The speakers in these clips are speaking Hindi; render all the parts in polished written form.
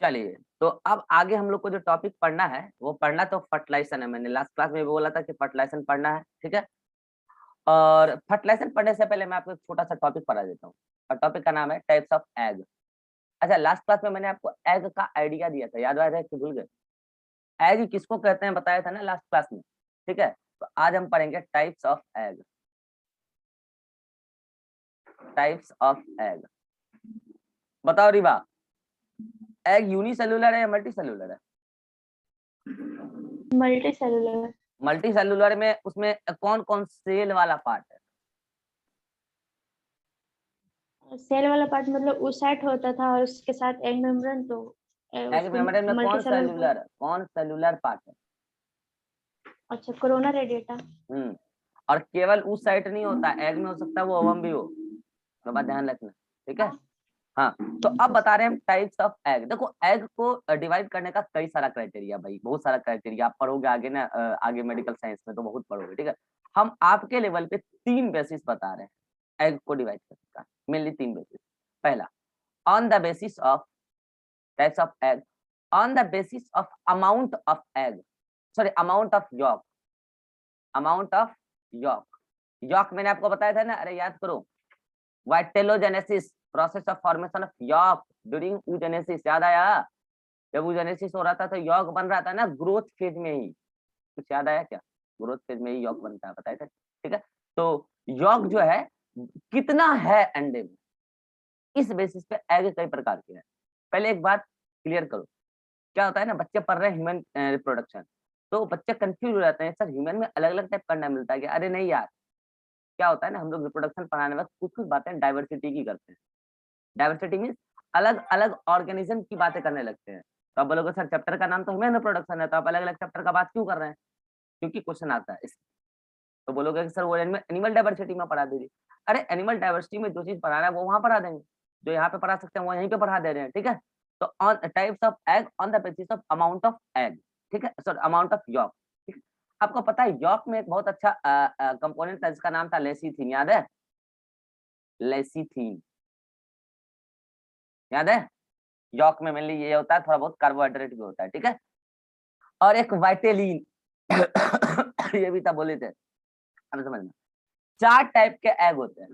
चलिए, तो अब आगे हम लोग को जो टॉपिक पढ़ना है वो पढ़ना तो फर्टिलाइजेशन है। मैंने लास्ट क्लास में भी बोला था कि फर्टिलाइजेशन पढ़ना है, ठीक है। और फर्टिलाइजेशन पढ़ने से पहले मैं आपको एक छोटा सा टॉपिक पढ़ा देता हूँ, और टॉपिक का नाम है टाइप्स ऑफ एग। अच्छा, लास्ट क्लास में मैंने आपको एग का आइडिया दिया था, याद आ रहा है कि भूल गए? एग किसको कहते हैं बताया था ना लास्ट क्लास में, ठीक है। तो आज हम पढ़ेंगे types of egg. Types of egg, बताओ रिवा, एग यूनिसेलुलर है या मल्टी सेलुलर है? Multi cellular. मल्टी सेलुलर में उसमें कौन कौन सेल वाला पार्ट है? सेल वाला पार्ट मतलब ओसाइट होता था और उसके साथ एग मेम्ब्रेन, तो एग उसको मेम्ब्रेन में मल्टी सेलुलर। कौन सेलुलर पार्ट है? अच्छा, कोरोना रेडिएटा। और केवल उस साइड नहीं होता, एग में हो सकता है वो ओवम भी हो, तो बात ध्यान रखना, ठीक है। हाँ, तो अब बता रहे हैं हम टाइप्स ऑफ एग। देखो, एग को डिवाइड करने का कई सारा क्राइटेरिया, भाई बहुत सारा क्राइटेरिया आप पढ़ोगे आगे ना, आगे मेडिकल साइंस में तो बहुत पढ़ोगे, ठीक है। हम आपके लेवल पे 3 बेसिस बता रहे हैं एग को डिवाइड करने का, मेनली 3 बेसिस। पहला, on the basis of types of egg, on the basis of amount of egg, sorry amount of yolk. Amount of yolk, yolk मैंने आपको बताया था ना, अरे याद करो, vitellogenesis, process of formation of yolk during oogenesis, याद आया? जब oogenesis हो रहा था तो यॉक बन रहा था ना ग्रोथ फेज में ही, कुछ याद आया क्या? ग्रोथ फेज में ही यॉक बनता है, बताया था, ठीक है। तो यॉक जो है कितना है अंडे में, इस बेसिस पे एग कई प्रकार के हैं। पहले एक बात क्लियर करो, क्या होता है ना, बच्चे पढ़ रहे हैं ह्यूमन रिप्रोडक्शन, तो बच्चे कंफ्यूज हो जाते हैं, सर ह्यूमन में अलग अलग टाइप का अंडा मिलता है क्या? अरे नहीं यार, क्या होता है ना, हम लोग रिप्रोडक्शन पढ़ाने वक्त कुछ कुछ बातें डाइवर्सिटी की करते हैं। डाइवर्सिटी मीन्स अलग अलग ऑर्गेनिज्म की बातें करने लगते हैं। तो आप बोलोगे सर चैप्टर का नाम तो ह्यूमन रिप्रोडक्शन है, तो आप अलग अलग चैप्टर का बात क्यों कर रहे हैं? क्योंकि क्वेश्चन आता है इस, तो बोलोगे कि सर वो एनिमल डाइवर्सिटी में पढ़ा दीजिए। अरे एनिमल डाइवर्सिटी में जो चीज पढ़ाना है वो वहां पढ़ा देंगे, जो यहाँ पे पढ़ा सकते हैं वो यहीं पे पढ़ा दे रहे हैं, ठीक है। तो on types of egg on the basis of amount of egg, ठीक है, सॉरी अमाउंट ऑफ यॉक। आपको पता है यॉक में एक बहुत अच्छा कंपोनेंट था जिसका नाम था लेसिथिन, याद है? लेसिथिन, याद है? यॉक में मेनली ये होता है, थोड़ा बहुत कार्बोहाइड्रेट भी होता है, ठीक है। और एक वाइटेलिन ये भी था, बोले थे, हमें समझना। 4 टाइप के एग होते हैं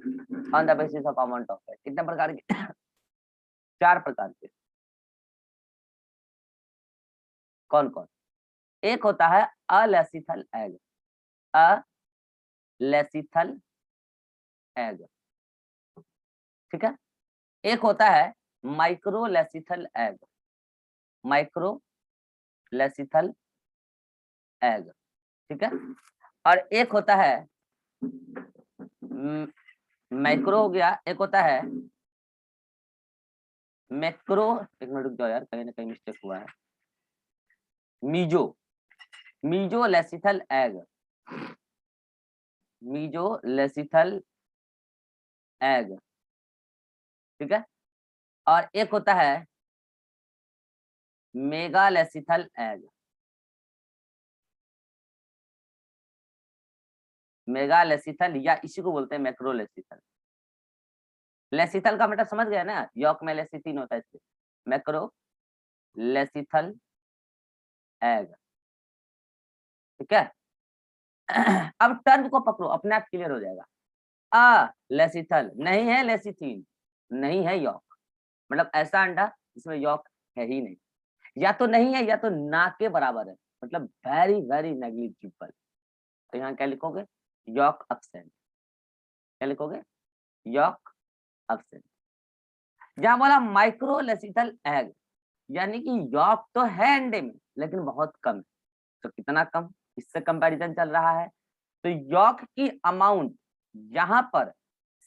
on the basis of amount of egg. कितने प्रकार के? 4 प्रकार के। कौन कौन? एक होता है अलेसिथल एग, अलेसिथल एग, ठीक है। एक होता है माइक्रोलेसिथल एग, माइक्रोलेसिथल एग, ठीक है। और एक होता है मैक्रो हो गया, एक होता है मैक्रो, एक मिनट रुक जाओ यार, कहीं ना कहीं मिस्टेक हुआ है, meso, mesolecithal egg, mesolecithal egg, ठीक है। और एक होता है megalecithal egg, megalecithal, या इसी को बोलते हैं मैक्रो लेसिथल। लेसिथल का मतलब समझ गया ना, यॉक में लेसिथिन होता है इससे, मैक्रो लेसिथल एग, ठीक है। अब टर्म को पकड़ो, अपने आप क्लियर हो जाएगा। लेसिथल नहीं है, लेसिथिन नहीं है, यॉक मतलब ऐसा अंडा जिसमें यॉक है ही नहीं, या तो नहीं है या तो ना के बराबर है, मतलब वेरी वेरी नेग्लिजिबल। तो यहाँ क्या लिखोगे? Yolk absent. क्या लिखोगे? Yolk absent. जहां बोला माइक्रोलेसिथल एग, यानी कि यॉक तो है अंडे में लेकिन बहुत कम है। तो कितना कम, इससे कंपैरिजन चल रहा है। तो यॉक की अमाउंट यहाँ पर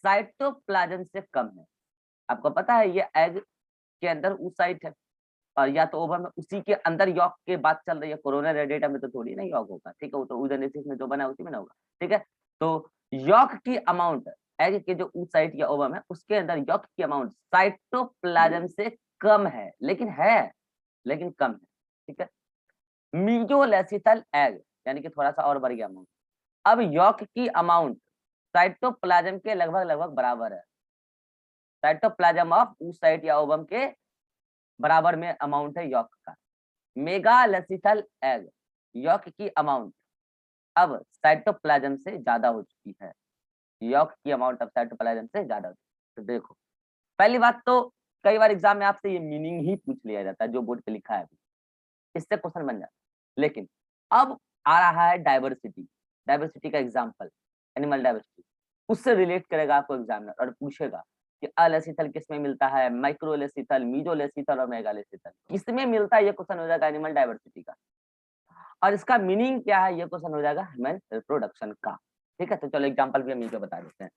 साइटोप्लाज्म से कम है। आपको पता है ये एग के अंदर oocyte है, और या तो ओवम में, उसी के अंदर यॉक के बात चल रही है। कोरोना रेडिएटा में तो थोड़ी ना यॉक होगा, ठीक है, वो तो oogenesis में जो बना है उसी में ना होगा, ठीक है। तो यॉक की अमाउंट, एग के जो oocyte या ओवम है उसके अंदर यॉक की अमाउंट साइटोप्लाज्म से कम है, लेकिन है, लेकिन कम है, ठीक है। मीजोलेसिथल एग यानी कि थोड़ा सा और बढ़ गया अमाउंट। अब यॉक की अमाउंट साइटोप्लाज्म के लगभग लगभग बराबर है, साइटोप्लाज्म ऑफ oocyte या ओवम के बराबर में अमाउंट है यॉक का। मेगालेसिथल एग, यॉक की अमाउंट अब साइटोप्लाज्म से ज्यादा हो चुकी है, यॉक की अमाउंट अब साइटोप्लाज्म से ज्यादा हो चुकी है। तो देखो पहली बात तो कई बार एग्जाम में आपसे ये मीनिंग ही पूछ लिया जाता है जो बोर्ड पे लिखा है, इससे क्वेश्चन बन जाता है। लेकिन अब आ रहा है डाइवर्सिटी, डाइवर्सिटी का एग्जाम्पल, एनिमल डाइवर्सिटी, उससे रिलेट करेगा आपको एग्जामिनर और पूछेगा कि अलेसिथल किसमें मिलता है, माइक्रोलेसिथल, मीजोलेसिथल और मेगालेसिथल किसमें मिलता है, ये क्वेश्चन हो जाएगा एनिमल डाइवर्सिटी का। और इसका मीनिंग क्या है, ये क्वेश्चन हो जाएगा ह्यूमन रिप्रोडक्शन का। ठीक है, तो चलो एग्जाम्पल भी हम ये बता देते हैं।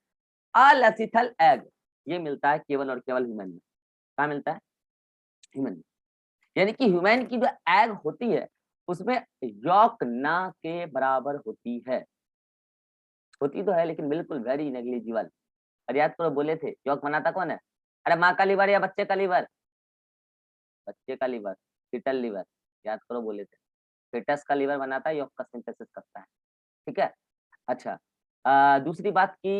अलेसिथल एग ये मिलता है केवल और केवल ह्यूमन में। कहाँ मिलता है? ह्यूमन में। यानी कि ह्यूमन की जो एग होती है उसमें यॉक ना के बराबर होती है, होती तो है लेकिन बिल्कुल वेरी नेग्लिजिबल। और याद करो बोले थे यॉक बनाता कौन है? अरे माँ का लीवर या बच्चे का लीवर? बच्चे का लीवर, फीटल लीवर, याद करो बोले थे। फीटस का लीवर बनाता है, यॉक का सिंथेसिस करता है। ठीक है, अच्छा दूसरी बात की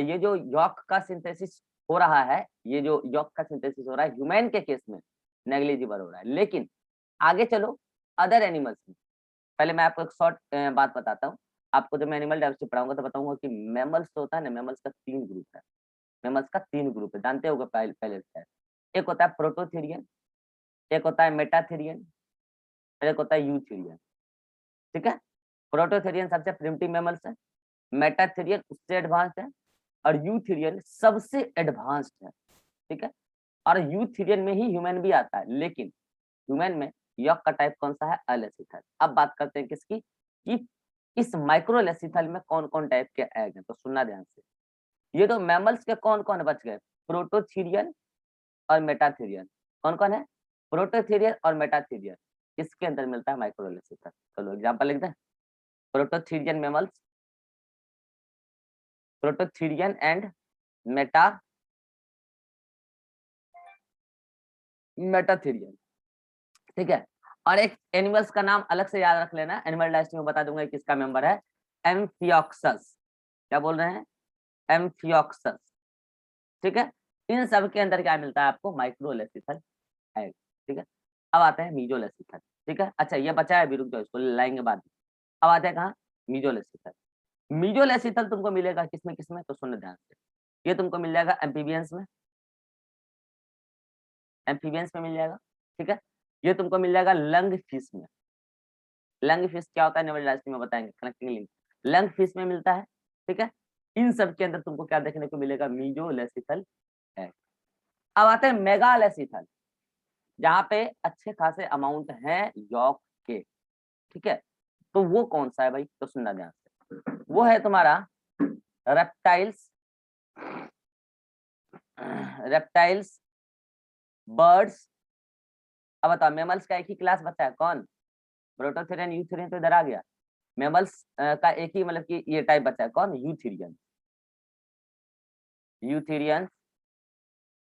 ये जो यॉक का सिंथेसिस हो रहा है, ये जो यॉक का सिंथेसिस हो रहा है ह्यूमन के केस में नेग्लिजिबल हो रहा है। लेकिन आगे चलो अदर एनिमल्स में, पहले मैं आपको एक शॉर्ट बात बताता हूँ। आपको जब मैं एनिमल डाइवर्सिटी पढ़ाऊंगा तो बताऊंगा कि मैमल्स तो होता है ना, मैमल्स का 3 ग्रुप है, मैमल्स का 3 ग्रुप है, जानते होगा पहले से। एक होता है प्रोटोथेरियन, एक होता है मेटाथेरियन, एक होता है यूथेरियन। ठीक है, प्रोटोथेरियन सबसे प्रिमिटिव मैमल्स है, मेटाथेरियन उससे एडवांस्ड है और यूथेरियन सबसे एडवांस्ड है। ठीक है, और यूथेरियन में ही ह्यूमन भी आता है, लेकिन ह्यूमन में यॉक का टाइप कौन सा है? अलेसिथल। अब बात करते हैं किसकी, कि इस माइक्रोलेसिथल में कौन कौन टाइप के एग हैं, तो सुनना ध्यान से। ये तो मैमल्स के कौन कौन बच गए? प्रोटोथेरियन और मेटाथेरियन। कौन कौन है? प्रोटोथेरियन और मेटाथेरियन, इसके अंदर मिलता है माइक्रोलेसिथल। चलो एग्जांपल लिख दें। Prototherian mammals, prototherian and मेटाथेरियन। ठीक है, और एक एनिमल्स का नाम अलग से याद रख लेना, एनिमल डाइजेस्ट में बता दूंगा किसका मेंबर है, एम्फियोक्सस। क्या बोल रहे हैं? एम्फियोक्सस। ठीक है, इन सब के अंदर क्या मिलता है आपको? Microlecithal egg. ठीक है, अब आते हैं मीजोलेसिथल। ठीक है, अच्छा ये बचा है अभी, रुक जाओ इसको लाएंगे बाद में। अब आते हैं कहाँ? मीजोलेसिथल। मीजोलेसिथल तुमको मिलेगा किसमें किसमें, तो सुनना ध्यान से। ये तुमको मिल जाएगा एम्फीबियंस में, एम्फीबियंस में मिल जाएगा। ठीक है, ये तुमको मिल जाएगा लंग फिश में। लंग फिश क्या होता है एनिमल डाइजेस्ट में बताएंगे, कनेक्टिंग लिंक। लंग फिश में मिलता है। ठीक है, इन सब के अंदर तुमको क्या देखने को मिलेगा? मीजोलेसिथल एग। अब आते हैं मेगालेसिथल, जहाँ पे अच्छे खासे अमाउंट हैं यॉक के। ठीक है, तो वो कौन सा है भाई, तो सुनना ध्यान से। वो है तुम्हारा रेप्टाइल्स, रेप्टाइल्स, बर्ड्स। अब बताओ मेमल्स का एक ही क्लास बचा है, कौन? प्रोटोथेरियन, यूथेरियन तो इधर आ गया। मेमल्स का एक ही मतलब कि ये टाइप बचा है, कौन? Eutherian, eutherian.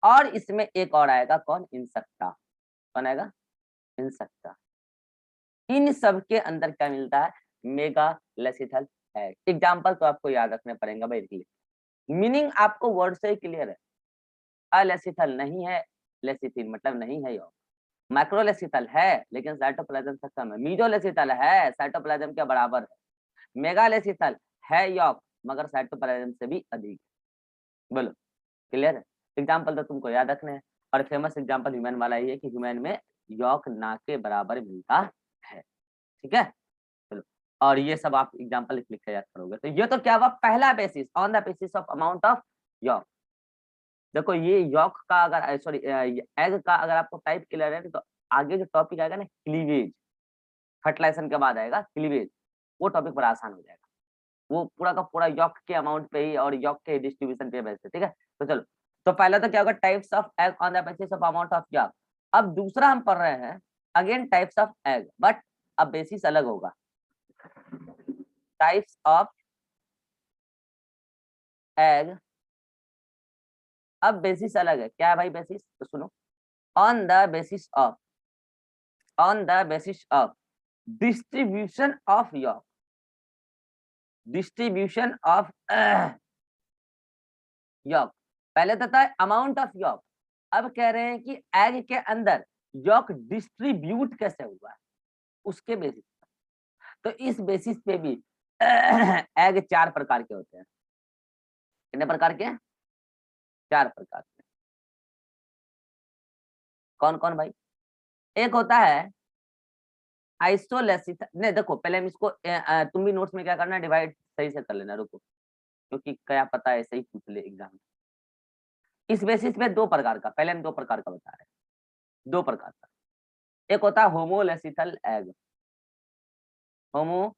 और इसमें एक और आएगा, कौन? इंसेक्टा। कौन आएगा? इंसेक्टा। इन सब के अंदर क्या मिलता है? Megalecithal egg. एग्जाम्पल तो आपको याद रखने पड़ेगा भाई, मीनिंग आपको वर्ड से ही क्लियर है। अलेसिथल नहीं है, लेसिथिन मतलब नहीं है यॉक। माइक्रोलेसिथल है लेकिन साइटोप्लाज्म से कम है। मीजोलेसिथल है, साइटोप्लाज्म के बराबर है। मेगालेसिथल है यॉक मगर साइटोप्लाज्म से भी अधिक। बोलो क्लियर है? एग्जाम्पल तो तुमको याद रखने हैं, और फेमस एग्जाम्पल ह्यूमन वाला ही है कि ह्यूमन में यॉक ना के बराबर मिलता है। ठीक है, चलो, और ये सब आप एग्जाम्पल लिख के याद करोगे। तो ये तो क्या हुआ? पहला basis, on the basis of amount of York. देखो ये यॉक का अगर सॉरी एग का अगर आपको टाइप क्लियर है तो आगे जो टॉपिक आएगा ना क्लीवेज, फर्टिलाइजेशन के बाद आएगा क्लीवेज, वो टॉपिक बड़ा आसान हो जाएगा। वो पूरा का पूरा यॉक के अमाउंट पे ही और यॉक के डिस्ट्रीब्यूशन पे बेस्ड है। ठीक है, तो चलो, तो पहला तो क्या होगा? Types of egg on the basis of amount of York. अब दूसरा हम पढ़ रहे हैं again types of egg, but अब बेसिस अलग होगा। टाइप्स ऑफ एग, अब बेसिस अलग है। क्या है भाई बेसिस? तो सुनो, on the basis of, on the basis of distribution of York, distribution of York. पहले तो था अमाउंट ऑफ यॉक, अब कह रहे हैं कि एग के अंदर यॉक डिस्ट्रीब्यूट कैसे हुआ है उसके बेसिस पर। तो इस बेसिस पे भी एग 4 प्रकार के होते हैं। कितने प्रकार के? 4 प्रकार के। कौन कौन भाई? एक होता है आइसोलेसिस, नहीं देखो पहले हम इसको तुम भी नोट्स में क्या करना, डिवाइड सही से कर लेना, रुको, क्योंकि क्या पता है सही पूछ ले एग्जाम। इस बेसिस पे 2 प्रकार का, पहले हम 2 प्रकार का बता रहे हैं, 2 प्रकार का। एक होता है होमोलेसिथल एग, होमोलेसिथल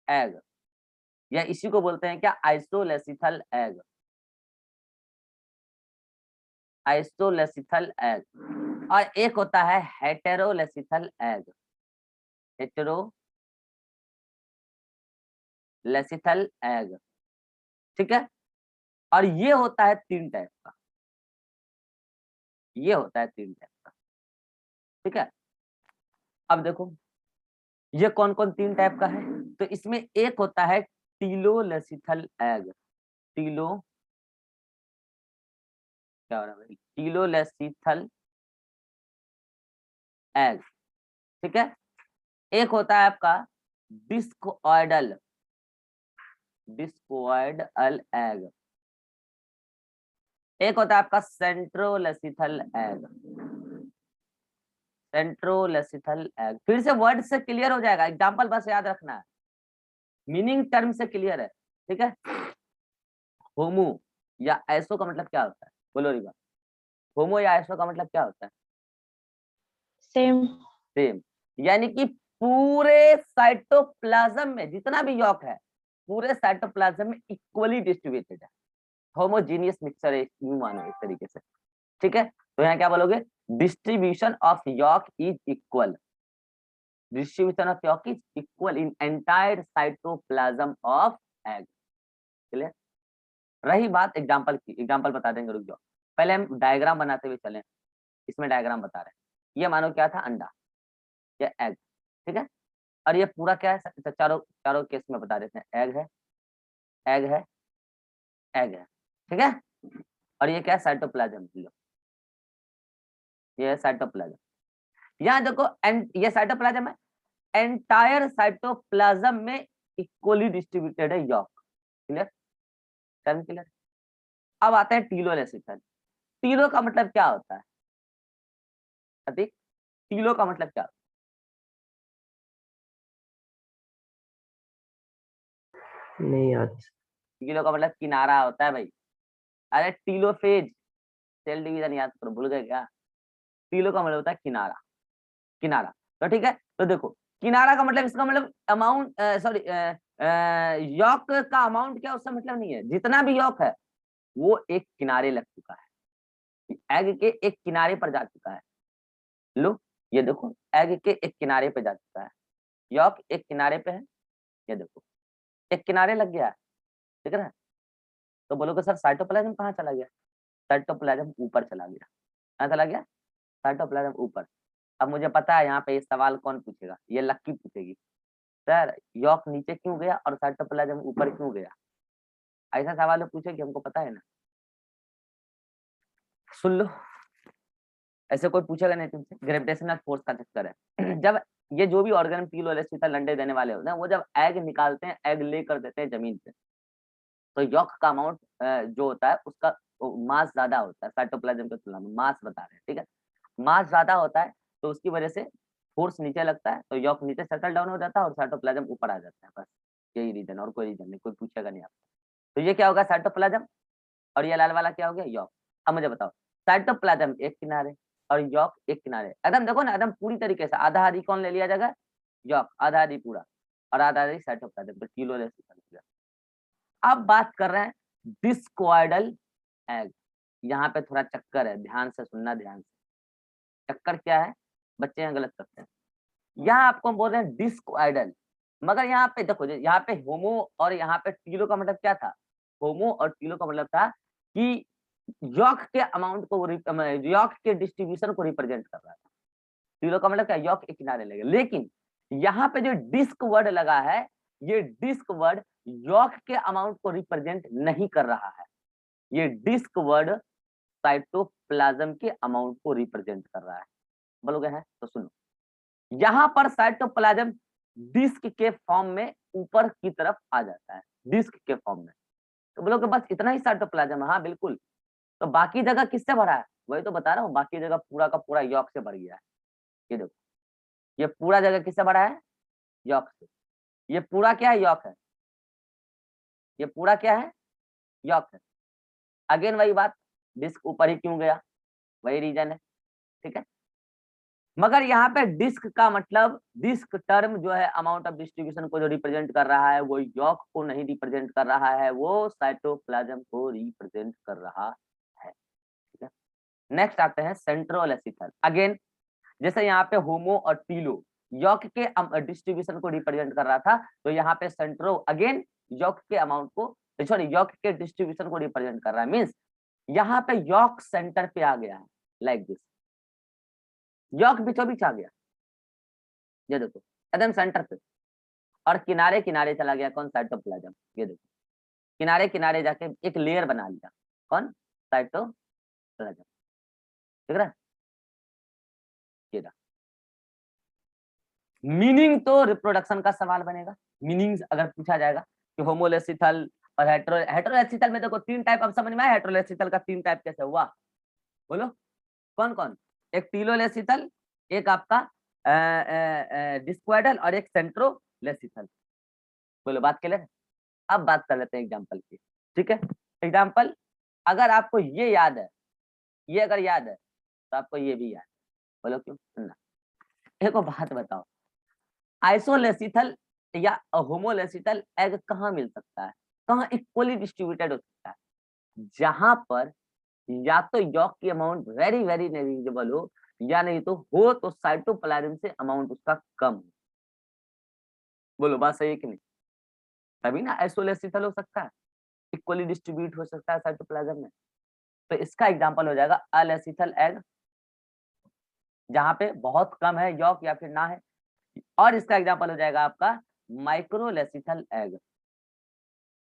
एग, या इसी को बोलते हैं क्या, आइसोलेसिथल एग, आइसोलेसिथल एग। और एक होता है हेटेरोलेसिथल एग, हेटेरोलेसिथल एग, ठीक है। और ये होता है 3 टाइप का, ये होता है 3 टाइप का, ठीक है। अब देखो ये कौन कौन 3 टाइप का है, तो इसमें एक होता है टीलोलेसिथल एग, टीलो, क्या हो रहा है भाई, टीलोलेसिथल एग, ठीक है। एक होता है आपका डिस्कोइडल, डिस्कोइडल एग। एक होता है आपका सेंट्रोलेसिथल एग, सेंट्रोलेसिथल एग। फिर से वर्ड से क्लियर हो जाएगा, एग्जांपल बस याद रखना है, मीनिंग टर्म से क्लियर है, ठीक है। होमो या ऐसो का मतलब क्या होता है, बोलो रिवा, होमो या ऐसो का मतलब क्या होता है? सेम। सेम, यानी कि पूरे साइटोप्लाज्म में जितना भी यॉक है, पूरे साइटोप्लाज्म में इक्वली डिस्ट्रीब्यूटेड है, होमोजीनियस मिक्सचर है, यूं मानो एक तरीके से, ठीक है। तो यहाँ क्या बोलोगे, distribution of York is equal, distribution of York is equal in entire cytoplasm of egg, clear. रही बात एग्जांपल की, एग्जांपल बता देंगे, रुक जाओ, पहले हम डायग्राम बनाते हुए चलें। इसमें डायग्राम बता रहे हैं, ये मानो क्या था, अंडा या एग, ठीक है। और ये पूरा क्या है, चारों चारों केस में बता देते हैं, एग है, एग है, एग है, ठीक है। और ये क्या है, साइटोप्लाज्म, ये है साइटोप्लाज्म। यहाँ देखो ये साइटोप्लाज्म है, एंटायर साइटोप्लाज्म में इक्वली डिस्ट्रीब्यूटेड है यॉक, क्लियर, टर्म क्लियर। अब आते हैं टीलोलेसिथल। टीलो का मतलब क्या होता है अतिक, टीलो का मतलब क्या? नहीं याद। टीलो का मतलब किनारा होता है भाई। अरे टीलोफेज, सेल डिवीजन याद करो, भूल गए क्या? टीलो का मतलब होता है किनारा, किनारा। तो ठीक है, तो देखो किनारा का मतलब, इसका मतलब अमाउंट, सॉरी, यॉक का अमाउंट क्या, उससे मतलब नहीं है, जितना भी यॉक है वो एक किनारे लग चुका है, एग के एक किनारे पर जा चुका है। लो ये देखो, एग के एक किनारे पे जा चुका है, यॉक एक किनारे पे है, ये देखो एक किनारे लग गया है, ठीक है ना। तो बोलोगे सर साइटोप्लाज्म कहाँ चला गया? साइटोप्लाज्म ऊपर चला गया, कहाँ चला गया? साइटोप्लाज्म ऊपर। अब मुझे पता है यहाँ पे ये सवाल कौन पूछेगा, ये लक्की पूछेगी, सर यॉक नीचे क्यों गया और साइटोप्लाज्म ऊपर क्यों गया? ऐसा सवाल पूछेगी, हमको पता है ना। सुन लो, ऐसे कोई पूछेगा नहीं तुमसे, ग्रेविटेशनल फोर्स का चक्कर है। जब ये जो भी ऑर्गेन टीलोलेसिथल अंडे देने वाले होते हैं, वो जब एग निकालते हैं, एग ले कर देते हैं जमीन पे, तो यॉक का अमाउंट जो होता है उसका मास ज्यादा होता है साइटोप्लाज्म की तुलना में, मास बता रहे हैं, ठीक है। मास ज्यादा होता है तो उसकी वजह से फोर्स नीचे लगता है, तो यॉक नीचे सेटल डाउन हो जाता है और साइटोप्लाज्म ऊपर आ जाता है, बस यही रीजन, और कोई रीजन नहीं, कोई पूछेगा नहीं आपको। तो ये क्या होगा, साइटोप्लाज्म, और ये लाल वाला क्या हो गया, यॉक। अब मुझे बताओ, साइटोप्लाज्म एक किनारे और यॉक एक किनारे, एकदम देखो ना, एकदम पूरी तरीके से आधा आधी कौन ले लिया जाएगा, यॉक, आधा आधी पूरा, और आधा आधी साइटोप्लाज्म, तो टीलोलेसिथल। अब बात कर रहे हैं डिस्कोइडल एग। यहाँ पे थोड़ा चक्कर है, ध्यान से सुनना, ध्यान से। चक्कर क्या है, बच्चे यहाँ गलत करते हैं। यहाँ आपको हम बोल रहे हैं डिस्कोइडल, मगर यहाँ पे देखो, यहाँ पे होमो और यहाँ पे टीलो का मतलब क्या था, होमो और टीलो का मतलब था कि यॉक के अमाउंट को, यॉक के डिस्ट्रीब्यूशन को रिप्रेजेंट कर रहा था। टीलो का मतलब क्या, यॉक एक किनारे लगे। लेकिन यहाँ पे जो डिस्क वर्ड लगा है, ये डिस्क वर्ड यॉक के अमाउंट को रिप्रेजेंट नहीं कर रहा है, ये डिस्क वर्ड साइटोप्लाज्म के अमाउंट को रिप्रेजेंट कर रहा है। बोलोगे है तो सुनो, यहाँ पर साइटोप्लाज्म डिस्क के फॉर्म में ऊपर की तरफ आ जाता है, डिस्क के फॉर्म में। तो बोलोगे बस इतना ही साइटोप्लाज्म है? हाँ बिल्कुल। तो बाकी जगह किससे भरा है? वही तो बता रहा हूँ, बाकी जगह पूरा का पूरा यॉर्क से भर गया है। ये देखो, ये पूरा जगह किससे भरा है? यॉर्क से। ये पूरा क्या है? यॉर्क है। ये पूरा क्या है? यॉर्क है। अगेन वही बात, डिस्क ऊपर ही क्यों गया? वही रीजन है, ठीक है। मगर यहाँ पे डिस्क का मतलब, डिस्क टर्म जो है अमाउंट ऑफ डिस्ट्रीब्यूशन को जो रिप्रेजेंट कर रहा है वो यॉर्क को नहीं रिप्रेजेंट कर रहा है, वो साइटोप्लाज्म को रिप्रेजेंट कर रहा है, ठीक है। नेक्स्ट आते हैं सेंट्रोलेसिथल। अगेन जैसे यहाँ पे होमो और टीलो यॉर्क के डिस्ट्रीब्यूशन को रिप्रेजेंट कर रहा था, तो यहाँ पे सेंट्रो अगेन यॉर्क के अमाउंट को, सॉरी यॉर्क के डिस्ट्रीब्यूशन को रिप्रेजेंट कर रहा है। मींस यहाँ पे यॉर्क सेंटर पे आ गया है, लाइक दिस। यॉर्क बीचों बीच आ गया, ये देखो एकदम सेंटर पे, और किनारे किनारे चला गया कौन? साइटोप्लाज्म। ये देखो किनारे किनारे जाके एक लेयर बना लिया, कौन? साइटोप्लाज्म, ठीक है। ये रहा। मीनिंग तो रिप्रोडक्शन का सवाल बनेगा, मीनिंग्स अगर पूछा जाएगा कि होमोलेसिथल और हेटेरोलेसिथल में देखो तीन टाइप, अब समझ में आया हेटेरोलेसिथल का तीन टाइप कैसे हुआ? बोलो कौन कौन? एक टीलोलेसिथल, एक आपका डिस्क्वाइडल और एक सेंट्रोलेसिथल। बोलो बात क्लियर है? अब बात कर लेते हैं एग्जांपल की, ठीक है। एग्जांपल अगर आपको ये याद है, ये अगर याद है तो आपको ये भी याद है। बोलो क्यों? सुनना, एक बात बताओ, आइसोलेसिथल या होमोलेसिथल एग कहाँ मिल सकता है? कहाँ इक्वली डिस्ट्रीब्यूटेड हो सकता है? जहां पर या तो यॉर्क की अमाउंट वेरी वेरी नेग्लिजिबल हो, या नहीं तो हो तो साइटोप्लाज्म से अमाउंट उसका कम हो। बोलो बात सही है कि नहीं? तभी ना आइसोलेसिथल हो सकता है, इक्वली डिस्ट्रीब्यूट हो सकता है साइटोप्लाज्म में। तो इसका एग्जांपल हो जाएगा अलेसिथल एग, जहां पे बहुत कम है यॉर्क या फिर ना है। और इसका एग्जांपल हो जाएगा आपका माइक्रोलेसिथल एग,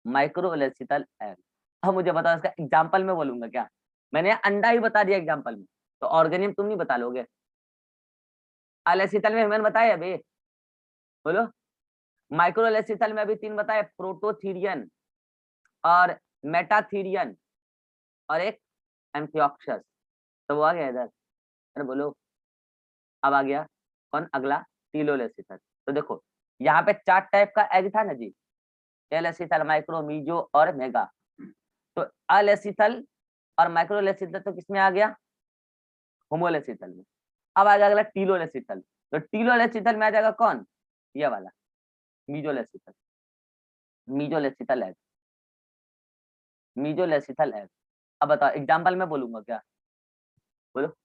माइक्रोलेसिथल एग। अब मुझे बताओ इसका एग्जांपल में बोलूंगा क्या? मैंने अंडा ही बता दिया एग्जांपल में, तो ऑर्गेनिज्म तुम नहीं बता लोगे? अलेसिथल में मैंने बताया अभी, बोलो। माइक्रोलेसिथल में अभी तीन बताए, प्रोटोथीरियन और मेटाथीरियन और एक एम्फिऑक्सस। तो वो आ गया इधर, अरे बोलो। अब आ गया कौन अगला? टीलोलेसिथल। तो देखो यहाँ पे चार टाइप का एग था ना जी, एलेसिथल, माइक्रो, मीजो और मेगा। तो अलेसिथल और माइक्रोलेसिथल तो किसमें आ गया? होमोलेसिथल में। अब आ गया अगला टीलोलेसिथल। तो टीलोलेसिथल में आ जाएगा कौन? ये वाला मीजोलेसिथल, मीजोलेसिथल एग, मीजोलेसिथल एग। अब बताओ एग्जांपल में बोलूंगा क्या? बोलो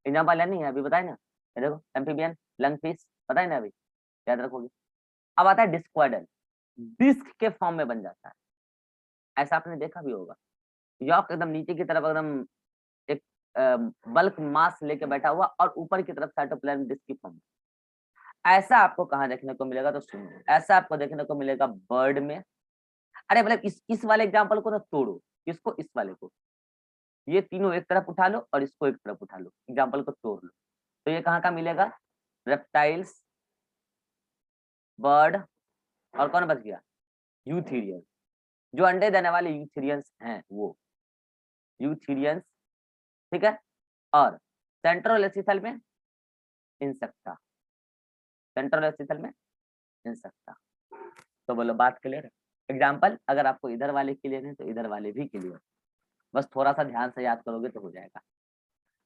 एग्जांपल नहीं है अभी, बताए ना। ये देखो एम्फीबियन, लंग फिश, बताए ना अभी, याद रखोगे। अब आता है डिस्क्वाइडल, डिस्क के फॉर्म में बन जाता है। ऐसा आपने देखा भी होगा, यॉर्क एकदम नीचे की तरफ एकदम एक बल्क मास लेके बैठा हुआ, और ऊपर की तरफ साइटोप्लाज्म डिस्क की फॉर्म में। ऐसा आपको कहाँ देखने को मिलेगा? तो सुनो, ऐसा आपको देखने को मिलेगा बर्ड में। अरे मतलब इस वाले एग्जांपल को ना तोड़ो, किसको? इस वाले को। ये तीनों एक तरफ उठा लो और इसको एक तरफ उठा लो, एग्जांपल को तोड़ लो। तो ये कहाँ का मिलेगा? रेप्टाइल्स, बर्ड, और कौन बच गया? यूथीरियन, जो अंडे देने वाले यूथीरियंस हैं वो, यूथीरियंस, ठीक है। और सेंट्रोलेसिथल में इंसेक्टा, सेंट्रोलेसिथल में इंसेक्टा। तो बोलो बात क्लियर है? एग्जाम्पल अगर आपको इधर वाले क्लियर है तो इधर वाले भी क्लियर, बस थोड़ा सा ध्यान से याद करोगे तो हो जाएगा।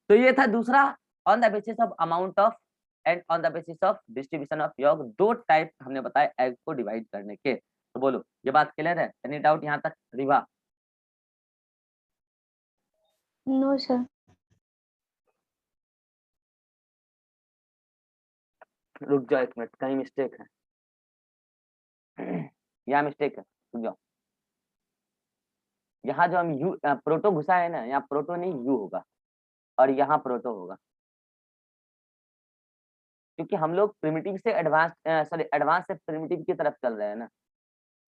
तो ये था दूसरा, on the basis of amount of and on the basis of distribution of York. दो टाइप हमने बताए एग को डिवाइड करने के। तो बोलो ये बात क्लियर है? एनी डाउट यहाँ तक? Riva no sir. रुक जाओ एक मिनट, कहीं मिस्टेक है। यहाँ मिस्टेक है, रुक जाओ। यहाँ जो हम यू प्रोटो घुसा है ना, यहाँ प्रोटो नहीं यू होगा, और यहाँ प्रोटो होगा, क्योंकि हम लोग प्रिमिटिव से एडवांस, सॉरी एडवांस से प्रिमिटिव की तरफ चल रहे हैं ना।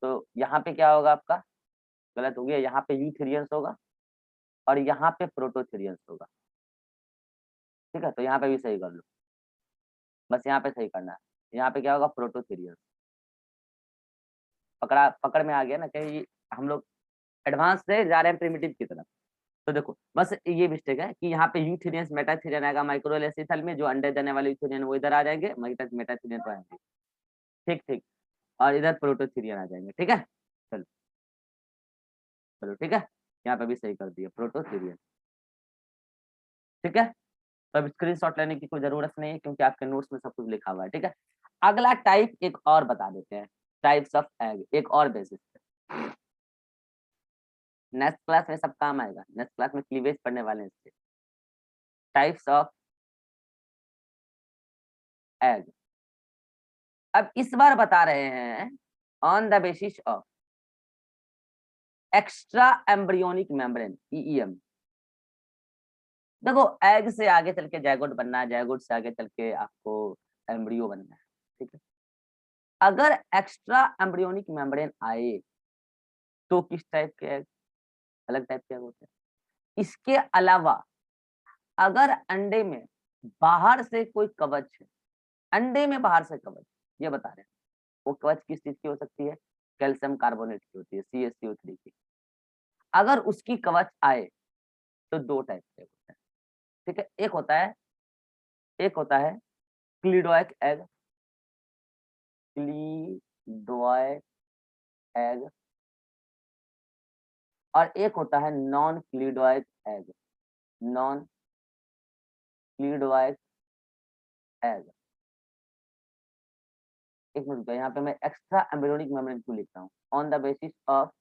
तो यहाँ पे क्या होगा आपका? गलत हो गया, यहाँ पे यूथेरियंस होगा, और यहाँ पे प्रोटोथेरियंस होगा। ठीक है, तो यहाँ पे भी सही कर लो, बस यहाँ पे सही करना है। यहाँ पे क्या होगा, प्रोटोथेरियंस। पकड़ में आ गया ना, कहीं हम लोग एडवांस से जा रहे हैं प्रिमिटिव की तरफ। तो देखो बस ये मिस्टेक है कि यहाँ पे यूथेरियंस मेटाथेरियन आएगा माइक्रोवेल एसिथल में, जो अंडे देने वाले यूथेरियन वो इधर आ जाएंगे, मेटाथेरियन तो आएंगे। ठीक ठीक, और इधर प्रोटोथेरियन आ जाएंगे। ठीक है, चलो चलो ठीक है, यहाँ पे भी सही कर दिया प्रोटोथेरियन। ठीक है, तो अब स्क्रीनशॉट लेने की कोई जरूरत नहीं है क्योंकि आपके नोट्स में सब कुछ लिखा हुआ है। ठीक है, अगला टाइप एक और बता देते हैं, टाइप्स ऑफ एग, एक और बेसिस पे। नेक्स्ट क्लास में सब काम आएगा, नेक्स्ट क्लास में क्लीवेज पढ़ने वाले हैं इससे। टाइप्स ऑफ एग, अब इस बार बता रहे हैं on the basis of extra embryonic membrane, EEM. देखो एग से आगे चल के जायगोट बनना है, जायगोट से आगे चल के आपको एम्ब्रियो बनना है। ठीक है, अगर एक्स्ट्रा एम्ब्रियोनिक मेम्ब्रेन आए तो किस टाइप के एग, अलग टाइप के एग होते हैं। इसके अलावा अगर अंडे में बाहर से कोई कवच है, अंडे में बाहर से कवच, ये बता रहे हैं वो कवच किस चीज की हो सकती है, कैल्शियम कार्बोनेट की होती है, CaCO3 की। अगर उसकी कवच आए तो दो टाइप के होते हैं। ठीक है, एक होता है क्लिडोइक एग, क्लिडोइक एग, और एक होता है नॉन क्लिडोइक एग, नॉन क्लिडोइक एग। एक मिनट, यहाँ पे मैं एक्स्ट्रा एम्ब्रियोनिक मेम्ब्रेन क्यों लिख रहा हूँ, on the basis of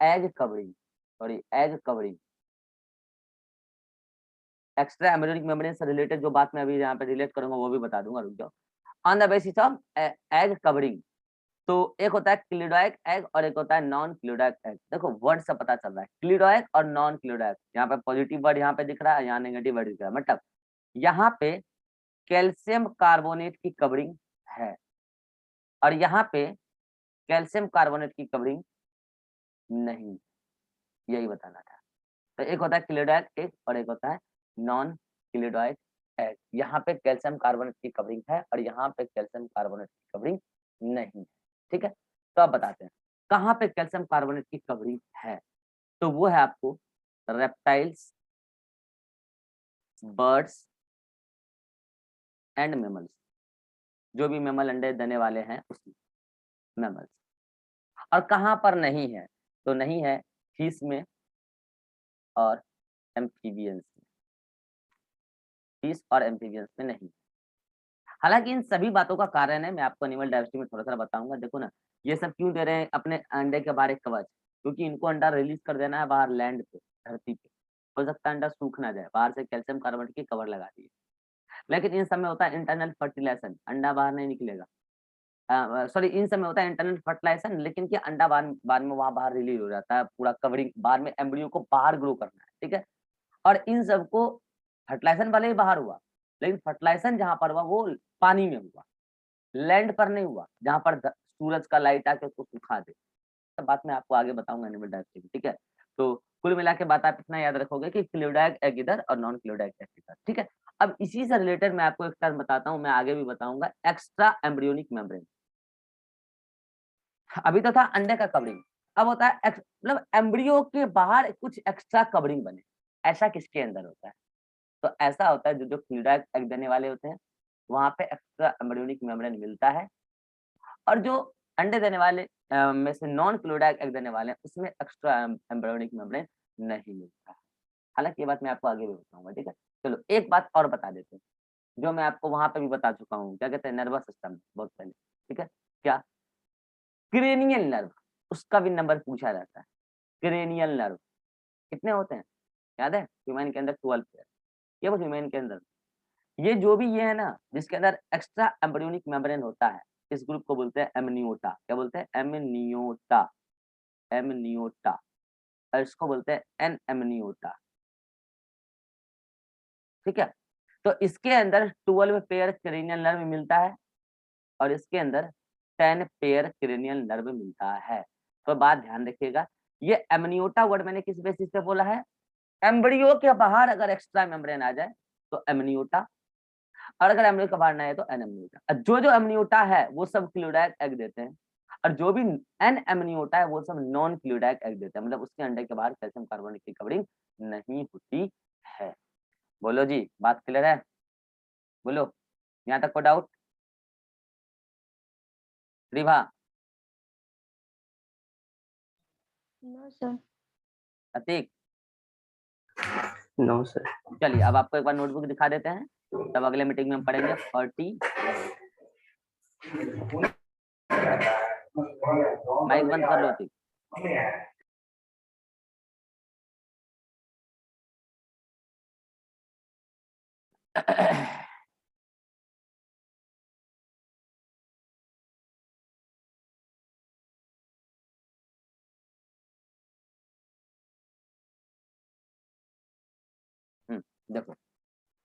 egg covering, sorry egg covering. Extra embryonic membrane से रिलेटेड जो बात मैं अभी यहाँ पे रिलेट करूंगा वो भी बता दूंगा, रुक जाओ। On the basis of egg covering, तो एक होता है क्लिडोइक एग और एक होता है नॉन क्लिडोइक एग। देखो वर्ड से पता चल रहा है क्लिडोइक और नॉन क्लिडोइक, यहाँ पे पॉजिटिव वर्ड यहाँ पे दिख रहा है, यहाँ नेगेटिव वर्ड दिख रहा है, मतलब यहाँ पे कैल्शियम कार्बोनेट की कवरिंग है और यहाँ पे कैल्शियम कार्बोनेट की कवरिंग नहीं, यही बताना था। तो एक होता है क्लिडोइक एग और एक होता है नॉन क्लिडोइक एग। यहाँ पे कैल्शियम कार्बोनेट की कवरिंग है और यहाँ पे कैल्शियम कार्बोनेट की कवरिंग नहीं है। ठीक है, तो अब बताते हैं कहाँ पे कैल्शियम कार्बोनेट की कवरिंग है। तो वो है आपको रेप्टाइल्स, बर्ड्स एंड मेमल्स, जो भी मेमल अंडे देने वाले हैं उसमें मेमल्स। और कहाँ पर नहीं है, तो नहीं है फिश में और एम्फीबियंस में, फिश और एम्फीबियंस में नहीं। हालांकि इन सभी बातों का कारण है, मैं आपको एनिमल डाइवर्सिटी में थोड़ा सा बताऊंगा। देखो ना, ये सब क्यों दे रहे हैं अपने अंडे के बाहर एक कवच, क्योंकि इनको अंडा रिलीज कर देना है बाहर लैंड पे, धरती पे। हो सकता है अंडा सूख ना जाए, बाहर से कैल्शियम कार्बोनेट की कवर लगा दी। लेकिन इन सब में होता है इंटरनल फर्टिलाइजेशन, अंडा बाहर नहीं निकलेगा। सॉरी, इन सब में होता है इंटरनल फर्टिलाइजेशन, लेकिन कि अंडा बाद में वहां बाहर रिलीज हो जाता है, पूरा कवरिंग बाद में एम्ब्रियो को बाहर ग्रो करना है। ठीक है, और इन सबको फर्टिलाइजेशन वाले ही बाहर हुआ, लेकिन फर्टिलाइजेशन जहां पर हुआ वो पानी में हुआ, लैंड पर नहीं हुआ, जहां पर सूरज का लाइट आके उसको सुखा दे। सब बात मैं आपको आगे बताऊंगा एनिमल डाइवर्सिटी में। ठीक है, तो कुल मिला के बात आप इतना याद रखोगे कि क्लियोडाइक एग इधर और नॉन क्लियोडाइक एग इधर। ठीक है, अब इसी से रिलेटेड मैं आपको एक टर्म बताता हूँ, मैं आगे भी बताऊंगा, एक्स्ट्रा एम्ब्रियोनिक मेम्ब्रेन। अभी तो था अंडे का कवरिंग, अब होता है मतलब एम्ब्रियो के बाहर कुछ एक्स्ट्रा कवरिंग बने, ऐसा किसके अंदर होता है। तो ऐसा होता है जो क्लियोडाइक एग देने वाले होते हैं वहां पे एक्स्ट्रा एम्ब्रियोनिक मेम्ब्रेन मिलता है, और जो अंडे देने वाले में से नॉन क्लोराइड एग देने वाले हैं उसमें एक्स्ट्रा एम्ब्रियोनिक मेम्ब्रेन नहीं मिलता है। हालांकि ये बात मैं आपको आगे भी बताऊंगा। ठीक है, चलो एक बात और बता देते हैं, जो मैं आपको वहां पे भी बता चुका हूँ, क्या कहते हैं, नर्वस सिस्टम बहुत पहले। ठीक है, क्या, क्रेनियल नर्व, उसका भी नंबर पूछा जाता है। क्रेनियल नर्व कितने होते हैं याद है, ह्यूमन के अंदर 12 पेयर, ये बस ह्यूमन के अंदर। ये जो भी ये है ना जिसके अंदर एक्स्ट्रा एम्ब्रियोनिक मेम्ब्रेन होता है, इस ग्रुप को बोलते हैं एमनियोटा। क्या बोलते हैं, एमनियोटा, एमनियोटा। और इसको बोलते हैं एन एमनियोटा। ठीक है, तो इसके अंदर 12 पेयर क्रेनियल नर्व मिलता है और इसके अंदर 10 पेयर क्रेनियल नर्व मिलता है। तो बात ध्यान रखिएगा, ये एमनियोटा वर्ड मैंने किस बेसिस पे बोला है, एम्ब्रियो के बाहर अगर एक्स्ट्रा मेम्ब्रेन आ जाए तो एमनियोटा, और अगर एम्ब्रियो के बाहर ना आए तो एनेम्नियोटा। जो जो एमनियोटा है वो सब क्लोइडाइक एग देते हैं, और जो भी एन एमनियोटा है वो सब नॉन क्लोइडाइक एग देते हैं, मतलब उसके अंडे के बाहर कैल्शियम कार्बोनेट की कवरिंग नहीं होती है। बोलो जी, बात क्लियर है? बोलो, यहाँ तक को doubt? Ribha, no sir. Atiq, no sir. चलिए अब आपको एक बार नोटबुक दिखा देते हैं, तब अगले मीटिंग में हम पढ़ेंगे। 40 माइक बंद कर लो अतीक। देखो,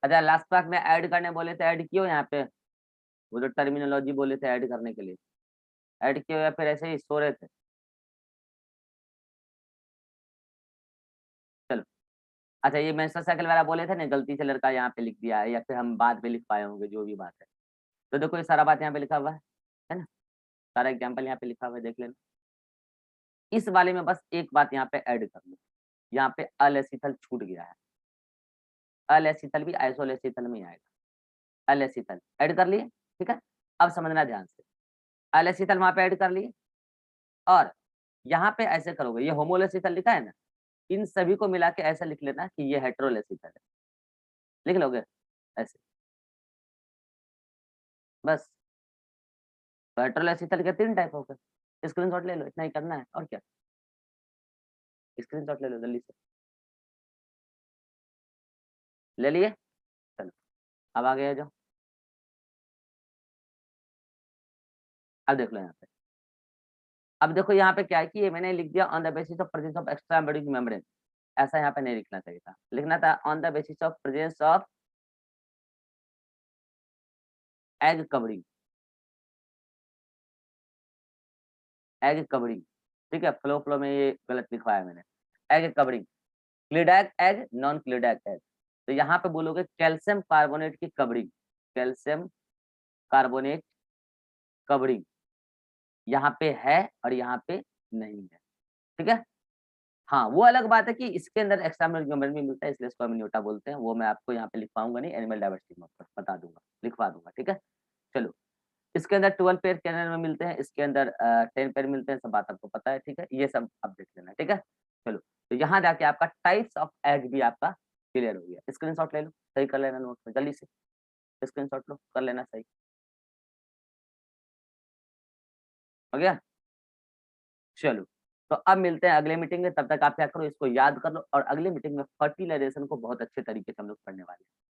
अच्छा लास्ट क्लास में ऐड करने बोले थे, ऐड कियो यहाँ पे, वो जो टर्मिनोलॉजी बोले थे ऐड करने के लिए, ऐड कियो या फिर ऐसे ही सो रहे थे? चलो, अच्छा ये मेंस्ट्रुअल साइकिल वाला बोले थे ना, गलती से लड़का यहाँ पे लिख दिया है, या फिर हम बाद में लिख पाए होंगे, जो भी बात है। तो देखो ये सारा बात यहाँ पे लिखा हुआ है ना, सारा एग्जाम्पल यहाँ पे लिखा हुआ है, देख लेना। इस वाले में बस एक बात यहाँ पे ऐड कर लो, यहाँ पे अलेसिथल छूट गया है, अलेसिथल भी आइसोलेसिथल में आएगा। अलेसिथल ऐड कर लिए, ठीक है। अब समझना ध्यान से, अलेसिथल वहां पे ऐड कर लिए, और यहाँ पे ऐसे करोगे, ये होमोलेसिथल लिखा है ना, इन सभी को मिला के ऐसा लिख लेना कि ये हेट्रोलेसिथल है, लिख लोगे ऐसे बस। तो हेट्रोलेसिथल के 3 टाइप हो गए, स्क्रीनशॉट ले लो, इतना ही करना है और क्या, स्क्रीनशॉट ले लो जल्दी से, ले लिए। चलो अब आगे आ जाओ, अब देख लो यहाँ पे। अब देखो यहाँ पे क्या है कि ये मैंने लिख दिया on the basis of presence of extra embryonic membrane, ऐसा यहाँ पे नहीं लिखना चाहिए था, लिखना था on the basis of presence of egg covering, egg covering, ठीक है। फ्लो में ये गलत लिखवाया मैंने, egg covering, cleidoic egg, non cleidoic egg. तो यहाँ पे बोलोगे कैल्शियम कार्बोनेट की कवरिंग, कैल्शियम कार्बोनेट कवरिंग यहाँ पे है और यहाँ पे नहीं है, ठीक है। हाँ वो अलग बात है कि इसके अंदर एक्स्ट्रा मेम्ब्रेन भी मिलता है, इसलिए इसको एमनियोटा बोलते हैं, वो मैं आपको यहाँ पे लिखवाऊंगा नहीं, एनिमल डाइवर्सिटी में बता दूंगा, लिखवा दूंगा, ठीक है। चलो, इसके अंदर 12 पेयर कैनल में मिलते हैं, इसके अंदर 10 पेयर मिलते हैं, सब बात आपको पता है, ठीक है। ये सब आप देख लेना, ठीक है। चलो, तो यहाँ जाके आपका टाइप्स ऑफ एग भी आपका क्लियर हो गया। स्क्रीनशॉट ले लो, सही कर लेना नोट में, जल्दी से स्क्रीनशॉट लो, कर लेना सही, हो गया। चलो, तो अब मिलते हैं अगले मीटिंग में, तब तक आप क्या करो, इसको याद कर लो, और अगले मीटिंग में फर्टिलाइजेशन को बहुत अच्छे तरीके से हम लोग पढ़ने वाले हैं।